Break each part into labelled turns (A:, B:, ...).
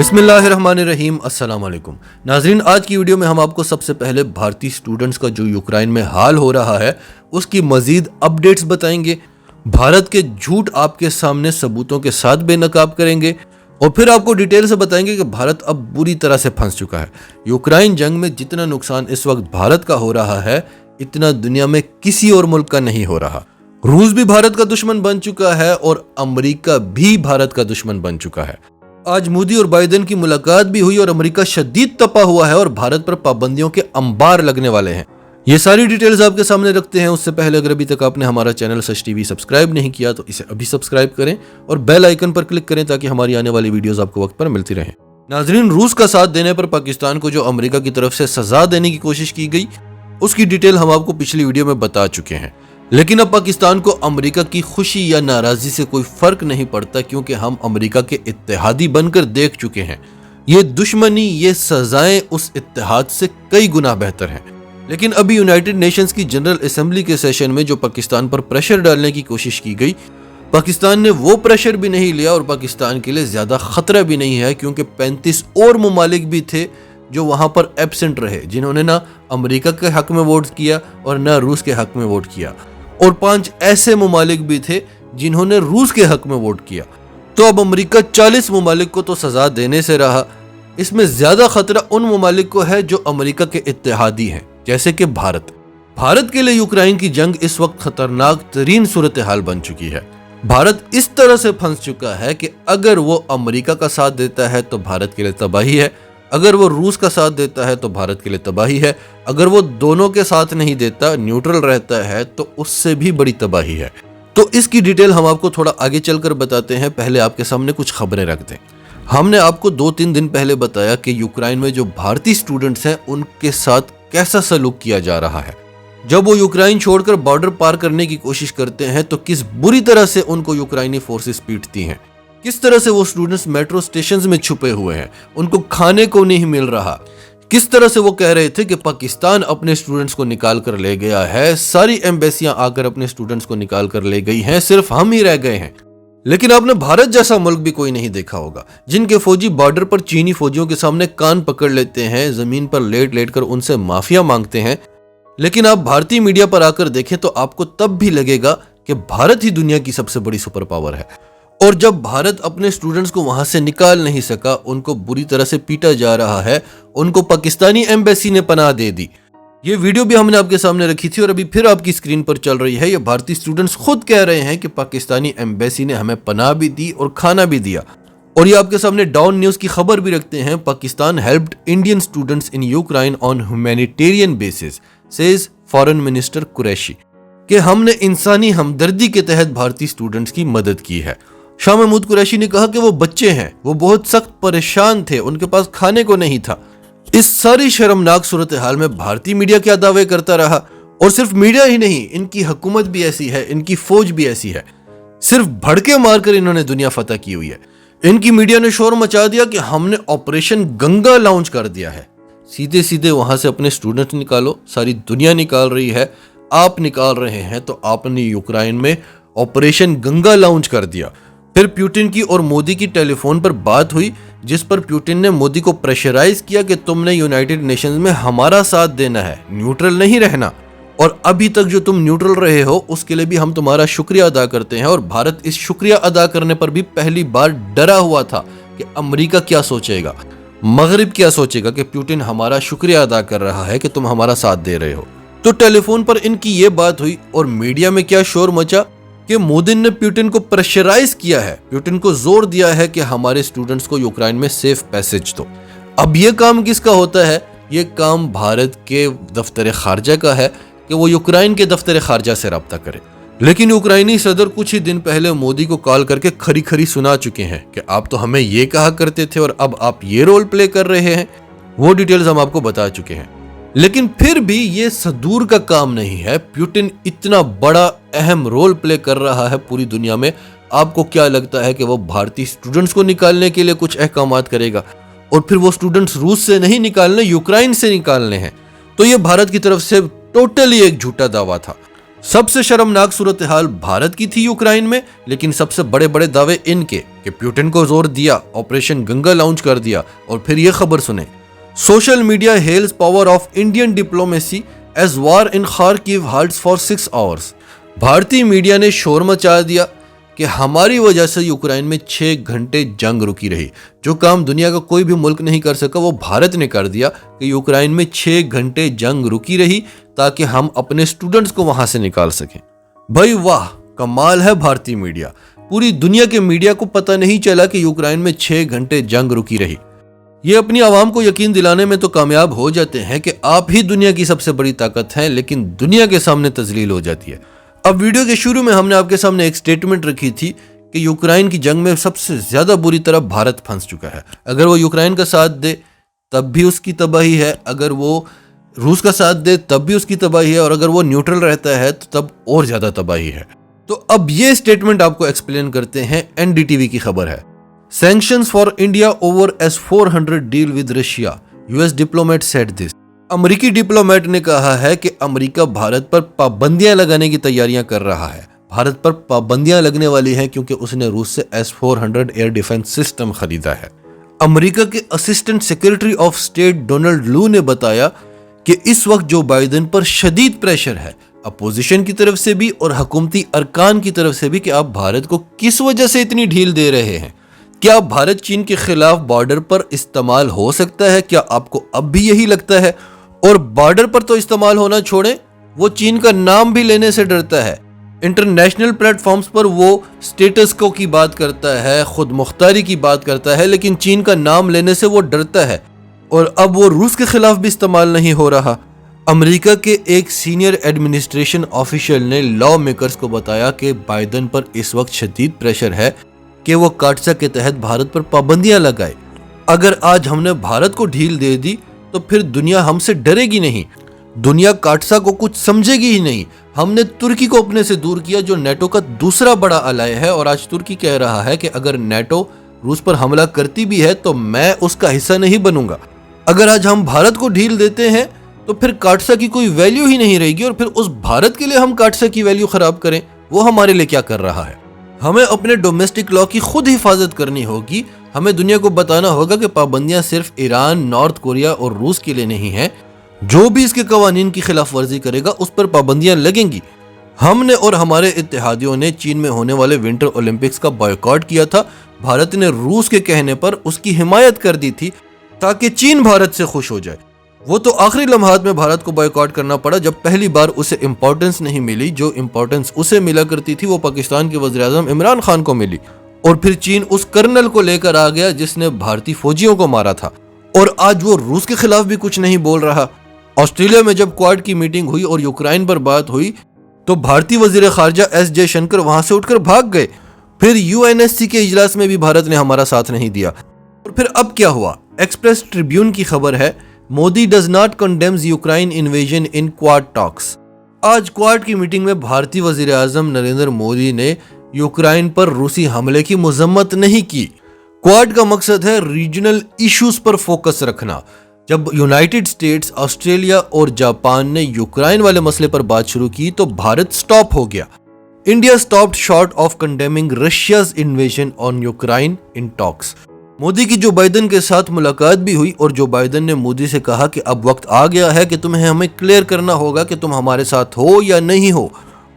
A: बिस्मिल्लाहिर्रहमानिर्रहीम अस्सलाम वालेकुम नाजरीन। आज की वीडियो में हम आपको सबसे पहले भारतीय स्टूडेंट्स का जो यूक्रेन में हाल हो रहा है उसकी मजीद अपडेट्स बताएंगे। भारत के झूठ आपके सामने सबूतों के साथ बेनकाब करेंगे और फिर आपको डिटेल से बताएंगे कि भारत अब बुरी तरह से फंस चुका है। यूक्रेन जंग में जितना नुकसान इस वक्त भारत का हो रहा है इतना दुनिया में किसी और मुल्क का नहीं हो रहा। रूस भी भारत का दुश्मन बन चुका है और अमेरिका भी भारत का दुश्मन बन चुका है। आज मोदी और बाइडेन की मुलाकात भी हुई और अमेरिका शदीद तपा हुआ है और भारत पर पाबंदियों के अंबार लगने वाले हैं। ये सारी डिटेल्स आपके सामने रखते हैं। उससे पहले अगर अभी तक आपने हमारा चैनल सच टीवी सब्सक्राइब नहीं किया तो इसे अभी सब्सक्राइब करें और बेल आइकन पर क्लिक करें ताकि हमारी आने वाली वीडियोस आपको वक्त पर मिलती रहें। नाजरीन, रूस का साथ देने पर पाकिस्तान को जो अमेरिका की तरफ से सजा देने की कोशिश की गई उसकी डिटेल हम आपको पिछली वीडियो में बता चुके हैं, लेकिन अब पाकिस्तान को अमेरिका की खुशी या नाराजगी से कोई फर्क नहीं पड़ता क्योंकि हम अमेरिका के इत्तेहादी बनकर देख चुके हैं। ये दुश्मनी, ये सजाएं उस इत्तेहाद से कई गुना बेहतर हैं। लेकिन अभी यूनाइटेड नेशंस की जनरल असेंबली के सेशन में जो पाकिस्तान पर प्रेशर डालने की कोशिश की गई, पाकिस्तान ने वो प्रेशर भी नहीं लिया और पाकिस्तान के लिए ज्यादा खतरा भी नहीं है क्योंकि 35 और ममालिक भी थे जो वहां पर एब्सेंट रहे, जिन्होंने ना अमेरिका के हक में वोट किया और ना रूस के हक में वोट किया, और 5 ऐसे ममालिक भी थे जिन्होंने रूस के हक में वोट किया। तो अब अमेरिका 40 ममालिक को तो सजा देने से रहा, इसमें ज्यादा खतरा उन ममालिक को है जो अमेरिका के इत्तेहादी हैं, जैसे कि भारत। भारत के लिए यूक्रेन की जंग इस वक्त खतरनाक तरीन सूरत हाल बन चुकी है। भारत इस तरह से फंस चुका है कि अगर वो अमेरिका का साथ देता है तो भारत के लिए तबाही है, अगर वो रूस का साथ देता है तो भारत के लिए तबाही है, अगर वो दोनों के साथ नहीं देता, न्यूट्रल रहता है, तो उससे भी बड़ी तबाही है। तो इसकी डिटेल हम आपको थोड़ा आगे चलकर बताते हैं। पहले आपके सामने कुछ खबरें रख दें। हमने आपको 2-3 दिन पहले बताया कि यूक्रेन में जो भारतीय स्टूडेंट्स हैं उनके साथ कैसा सलूक किया जा रहा है। जब वो यूक्रेन छोड़कर बॉर्डर पार करने की कोशिश करते हैं तो किस बुरी तरह से उनको यूक्रेनी फोर्सेस पीटती हैं, किस तरह से वो स्टूडेंट्स मेट्रो स्टेशंस में छुपे हुए हैं, उनको खाने को नहीं मिल रहा, किस तरह से वो कह रहे थे कि पाकिस्तान अपने स्टूडेंट्स को निकाल कर ले गया है, सारी एम्बेसियां आकर अपने स्टूडेंट्स को निकाल कर ले गई हैं, सिर्फ हम ही रह गए हैं। लेकिन आपने भारत जैसा मुल्क भी कोई नहीं देखा होगा जिनके फौजी बॉर्डर पर चीनी फौजियों के सामने कान पकड़ लेते हैं, जमीन पर लेट लेट कर उनसे माफिया मांगते हैं। लेकिन आप भारतीय मीडिया पर आकर देखें तो आपको तब भी लगेगा कि भारत ही दुनिया की सबसे बड़ी सुपर पावर है। और जब भारत अपने स्टूडेंट्स को वहां से निकाल नहीं सका, उनको बुरी तरह से पीटा जा रहा है, उनको पाकिस्तानी एम्बेसी ने पनाह दे दी। ये वीडियो भी हमने आपके सामने रखी थी और अभी फिर आपकी स्क्रीन पर चल रही है। ये भारतीय स्टूडेंट्स खुद कह रहे हैं कि पाकिस्तानी एम्बेसी ने हमें पनाह भी दी और खाना भी दिया। और ये आपके सामने डाउन न्यूज की खबर भी रखते हैं। Pakistan helped Indian students in Ukraine on humanitarian basis, says foreign minister Qureshi, कि हमने इंसानी हमदर्दी के तहत भारतीय स्टूडेंट्स की मदद की है। शाह महमूद कुरैशी ने कहा कि वो बच्चे हैं, वो बहुत सख्त परेशान थे, उनके पास खाने को नहीं था। इस सारी शर्मनाक सूरत हाल में भारतीय मीडिया क्या दावे करता रहा, और सिर्फ मीडिया ही नहीं, इनकी हुकूमत भी ऐसी है, इनकी फौज भी ऐसी है, सिर्फ भड़के मारकर इन्होंने दुनिया फतह की हुई है। इनकी मीडिया ने शोर मचा दिया कि हमने ऑपरेशन गंगा लॉन्च कर दिया है। सीधे सीधे वहां से अपने स्टूडेंट निकालो, सारी दुनिया निकाल रही है, आप निकाल रहे हैं, तो आपने यूक्रेन में ऑपरेशन गंगा लॉन्च कर दिया। फिर पुतिन की और मोदी की टेलीफोन पर बात हुई जिस पर पुतिन ने मोदी को प्रेशराइज किया कि तुमने यूनाइटेड नेशंस में हमारा साथ देना है, न्यूट्रल नहीं रहना, और अभी तक जो तुम न्यूट्रल रहे हो उसके लिए भी हम तुम्हारा शुक्रिया अदा करते हैं। और भारत इस शुक्रिया अदा करने पर भी पहली बार डरा हुआ था कि अमेरिका क्या सोचेगा, मगरिब क्या सोचेगा कि पुतिन हमारा शुक्रिया अदा कर रहा है कि तुम हमारा साथ दे रहे हो। तो टेलीफोन पर इनकी ये बात हुई और मीडिया में क्या शोर मचा कि मोदी ने पुतिन को प्रेशराइज किया है, पुतिन को जोर दिया है कि हमारे स्टूडेंट्स को यूक्रेन में सेफ पैसेज दो। अब ये काम किसका होता है? ये काम भारत के दफ्तर खारजा का है कि वो यूक्रेन के दफ्तर खारजा से रब्ता करे। लेकिन यूक्रेनी सदर कुछ ही दिन पहले मोदी को कॉल करके खरी खरी सुना चुके हैं कि आप तो हमें ये कहा करते थे और अब आप ये रोल प्ले कर रहे हैं। वो डिटेल्स हम आपको बता चुके हैं। लेकिन फिर भी ये सदूर का काम नहीं है। पुतिन इतना बड़ा अहम रोल प्ले कर रहा है पूरी दुनिया में, आपको क्या लगता है कि वो भारतीय स्टूडेंट्स को निकालने के लिए कुछ अहकामात करेगा? और फिर वो स्टूडेंट्स रूस से नहीं निकालने, यूक्रेन से निकालने हैं। तो ये भारत की तरफ से टोटली एक झूठा दावा था। सबसे शर्मनाक सूरत हाल भारत की थी यूक्रेन में, लेकिन सबसे बड़े बड़े दावे इनके। कि पुतिन को जोर दिया, ऑपरेशन गंगा लॉन्च कर दिया और फिर ये खबर सुने, social media hails power of Indian diplomacy as war in Kharkiv halts for 6 hours. भारतीय मीडिया ने शोर मचा दिया कि हमारी वजह से यूक्रेन में 6 घंटे जंग रुकी रही। जो काम दुनिया का कोई भी मुल्क नहीं कर सका वो भारत ने कर दिया कि यूक्रेन में 6 घंटे जंग रुकी रही ताकि हम अपने स्टूडेंट्स को वहां से निकाल सकें। भाई वाह, कमाल है भारतीय मीडिया। पूरी दुनिया के मीडिया को पता नहीं चला कि यूक्रेन में 6 घंटे जंग रुकी रही। ये अपनी आवाम को यकीन दिलाने में तो कामयाब हो जाते हैं कि आप ही दुनिया की सबसे बड़ी ताकत हैं, लेकिन दुनिया के सामने तजलील हो जाती है। अब वीडियो के शुरू में हमने आपके सामने एक स्टेटमेंट रखी थी कि यूक्रेन की जंग में सबसे ज्यादा बुरी तरह भारत फंस चुका है। अगर वो यूक्रेन का साथ दे तब भी उसकी तबाही है, अगर वो रूस का साथ दे तब भी उसकी तबाही है, और अगर वो न्यूट्रल रहता है तो तब और ज्यादा तबाही है। तो अब ये स्टेटमेंट आपको एक्सप्लेन करते हैं। एनडीटीवी की खबर है, sanctions for India over S-400 deal with Russia, US diplomat said this. अमेरिकी डिप्लोमेट ने कहा है कि अमेरिका भारत पर पाबंदियां लगाने की तैयारियां कर रहा है। भारत पर पाबंदियां लगने वाली हैं क्योंकि उसने रूस से S-400 एयर डिफेंस सिस्टम खरीदा है। अमेरिका के assistant secretary of state Donald लू ने बताया कि इस वक्त जो बाइडेन पर शदीद प्रेशर है, अपोजिशन की तरफ से भी और हुकूमती अरकान की तरफ से भी, कि आप भारत को किस वजह से इतनी ढील दे रहे हैं। क्या भारत चीन के खिलाफ बॉर्डर पर इस्तेमाल हो सकता है? क्या आपको अब भी यही लगता है? और बॉर्डर पर तो इस्तेमाल होना छोड़ें, वो चीन का नाम भी लेने से डरता है। इंटरनेशनल प्लेटफॉर्म्स पर वो स्टेटस को की बात करता है, खुद मुख्तारी की बात करता है, लेकिन चीन का नाम लेने से वो डरता है। और अब वो रूस के खिलाफ भी इस्तेमाल नहीं हो रहा। अमेरिका के एक सीनियर एडमिनिस्ट्रेशन ऑफिशियल ने लॉ मेकर्स को बताया कि बाइडेन पर इस वक्त शदीद प्रेशर है कि वो काटसा के तहत भारत पर पाबंदियां लगाए। अगर आज हमने भारत को ढील दे दी तो फिर दुनिया हमसे डरेगी नहीं, दुनिया काटसा को कुछ समझेगी ही नहीं। हमने तुर्की को अपने से दूर किया, जो नेटो का दूसरा बड़ा अलाय है, और आज तुर्की कह रहा है कि अगर नेटो रूस पर हमला करती भी है तो मैं उसका हिस्सा नहीं बनूंगा। अगर आज हम भारत को ढील देते हैं तो फिर काटसा की कोई वैल्यू ही नहीं रहेगी, और फिर उस भारत के लिए हम काटसा की वैल्यू खराब करें, वो हमारे लिए क्या कर रहा है। हमें अपने डोमेस्टिक लॉ की खुद हिफाजत करनी होगी। हमें दुनिया को बताना होगा कि पाबंदियां सिर्फ ईरान, नॉर्थ कोरिया और रूस के लिए नहीं है। जो भी इसके कवानीन की खिलाफ वर्जी करेगा उस पर पाबंदियां लगेंगी। हमने और हमारे इत्तेहादियों ने चीन में होने वाले विंटर ओलंपिक्स का बॉयकॉट किया था। भारत ने रूस के कहने पर उसकी हिमायत कर दी थी ताकि चीन भारत से खुश हो जाए। वो तो आखिरी लम्हात में भारत को बॉयकॉट करना पड़ा जब पहली बार उसे इंपॉर्टेंस नहीं मिली। जो इंपॉर्टेंस उसे मिला करती थी वो पाकिस्तान के वज़ीर-ए-आज़म इमरान खान को मिली, और फिर चीन उस कर्नल को लेकर आ गया जिसने भारतीय फौजियों को मारा था, और आज वो रूस के खिलाफ भी कुछ नहीं बोल रहा। ऑस्ट्रेलिया में जब क्वाड की मीटिंग हुई और यूक्रेन पर बात हुई तो भारतीय वजीर खारजा एस जयशंकर वहां से उठकर भाग गए। फिर यूएनएससी के इजलास में भी भारत ने हमारा साथ नहीं दिया। और फिर अब क्या हुआ? एक्सप्रेस ट्रिब्यून की खबर है, Modi does not condemns Ukraine invasion in quad talks. आज क्वाड की मीटिंग में भारतीय वजीर आजम नरेंद्र मोदी ने यूक्रेन पर रूसी हमले की मजम्मत नहीं की। क्वाड का मकसद है रीजनल इश्यूज पर फोकस रखना। जब यूनाइटेड स्टेट्स, ऑस्ट्रेलिया और जापान ने यूक्रेन वाले मसले पर बात शुरू की तो भारत स्टॉप हो गया। India stopped short of condemning Russia's invasion on Ukraine in talks. Modi की जो बाइडेन के साथ मुलाकात भी हुई और जो बाइडेन ने मोदी से कहा कि अब वक्त आ गया है कि तुम्हें हमें क्लियर करना होगा कि तुम हमारे साथ हो या नहीं हो।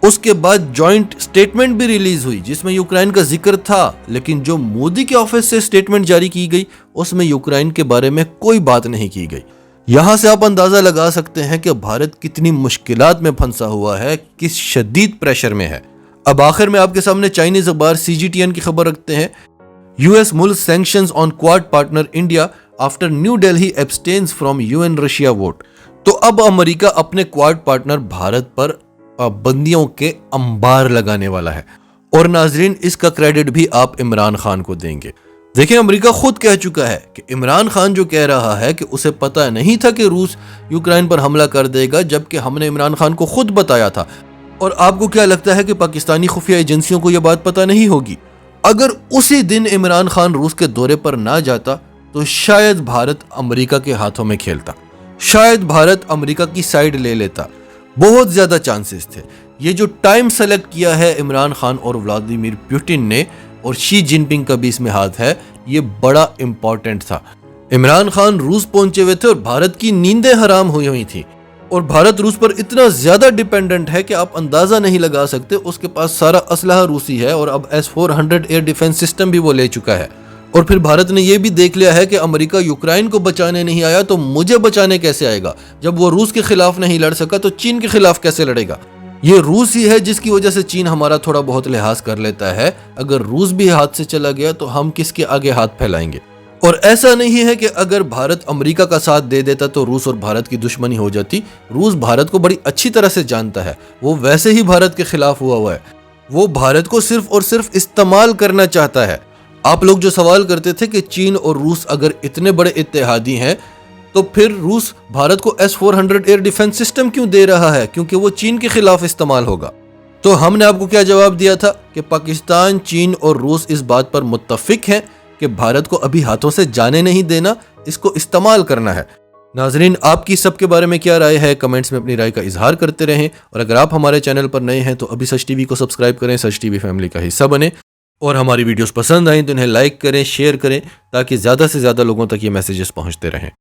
A: उसके बाद जॉइंट स्टेटमेंट भी रिलीज हुई जिसमें यूक्रेन का जिक्र था, लेकिन जो मोदी के ऑफिस से स्टेटमेंट जारी की गई उसमें यूक्रेन के बारे में कोई बात नहीं की गई। यहां से आप अंदाजा लगा सकते हैं कि भारत कितनी मुश्किलात में फंसा हुआ है, किस शदीद प्रेशर में है। अब आखिर में आपके सामने चाइनीज अखबार CGTN की खबर रखते हैं, यूएस मुल्क sanctions on quad partner India after new Delhi abstains from UN Russia vote. तो अब अमेरिका अपने क्वाड पार्टनर भारत पर पाबंदियों के अंबार लगाने वाला है, और नाजरीन इसका क्रेडिट भी आप इमरान खान को देंगे। देखिए, अमेरिका खुद कह चुका है कि इमरान खान जो कह रहा है कि उसे पता नहीं था कि रूस यूक्रेन पर हमला कर देगा, जबकि हमने इमरान खान को खुद बताया था। और आपको क्या लगता है कि पाकिस्तानी खुफिया एजेंसियों को यह बात पता नहीं होगी? अगर उसी दिन इमरान खान रूस के दौरे पर ना जाता तो शायद भारत अमेरिका के हाथों में खेलता, शायद भारत अमेरिका की साइड ले लेता। बहुत ज्यादा चांसेस थे। ये जो टाइम सेलेक्ट किया है इमरान खान और व्लादिमीर पुतिन ने, और शी जिनपिंग का भी इसमें हाथ है, ये बड़ा इंपॉर्टेंट था। इमरान खान रूस पहुंचे हुए थे और भारत की नींदें हराम हुई हुई थी और भारत रूस पर इतना ज्यादा डिपेंडेंट है कि आप अंदाजा नहीं लगा सकते। उसके पास सारा असलहा रूसी है और अब S-400 एयर डिफेंस सिस्टम भी वो ले चुका है। और फिर भारत ने यह भी देख लिया है कि अमेरिका यूक्रेन को बचाने नहीं आया तो मुझे बचाने कैसे आएगा। जब वो रूस के खिलाफ नहीं लड़ सका तो चीन के खिलाफ कैसे लड़ेगा। ये रूस ही है जिसकी वजह से चीन हमारा थोड़ा बहुत लिहाज कर लेता है। अगर रूस भी हाथ से चला गया तो हम किसके आगे हाथ फैलाएंगे। और ऐसा नहीं है कि अगर भारत अमेरिका का साथ दे देता तो रूस और भारत की दुश्मनी हो जाती। रूस भारत को बड़ी अच्छी तरह से जानता है, वो वैसे ही भारत के खिलाफ हुआ है। वो भारत को सिर्फ और सिर्फ इस्तेमाल करना चाहता है। आप लोग जो सवाल करते थे कि चीन और रूस अगर इतने बड़े इत्तेहादी हैं तो फिर रूस भारत को S-400 एयर डिफेंस सिस्टम क्यों दे रहा है, क्योंकि वो चीन के खिलाफ इस्तेमाल होगा। तो हमने आपको क्या जवाब दिया था कि पाकिस्तान, चीन और रूस इस बात पर मुत्तफिक हैं कि भारत को अभी हाथों से जाने नहीं देना, इसको इस्तेमाल करना है। नाजरीन, आपकी सबके बारे में क्या राय है, कमेंट्स में अपनी राय का इजहार करते रहें। और अगर आप हमारे चैनल पर नए हैं तो अभी सच टीवी को सब्सक्राइब करें, सच टीवी फैमिली का हिस्सा बने। और हमारी वीडियोस पसंद आए तो इन्हें लाइक करें, शेयर करें ताकि ज़्यादा से ज़्यादा लोगों तक ये मैसेजेस पहुंचते रहें।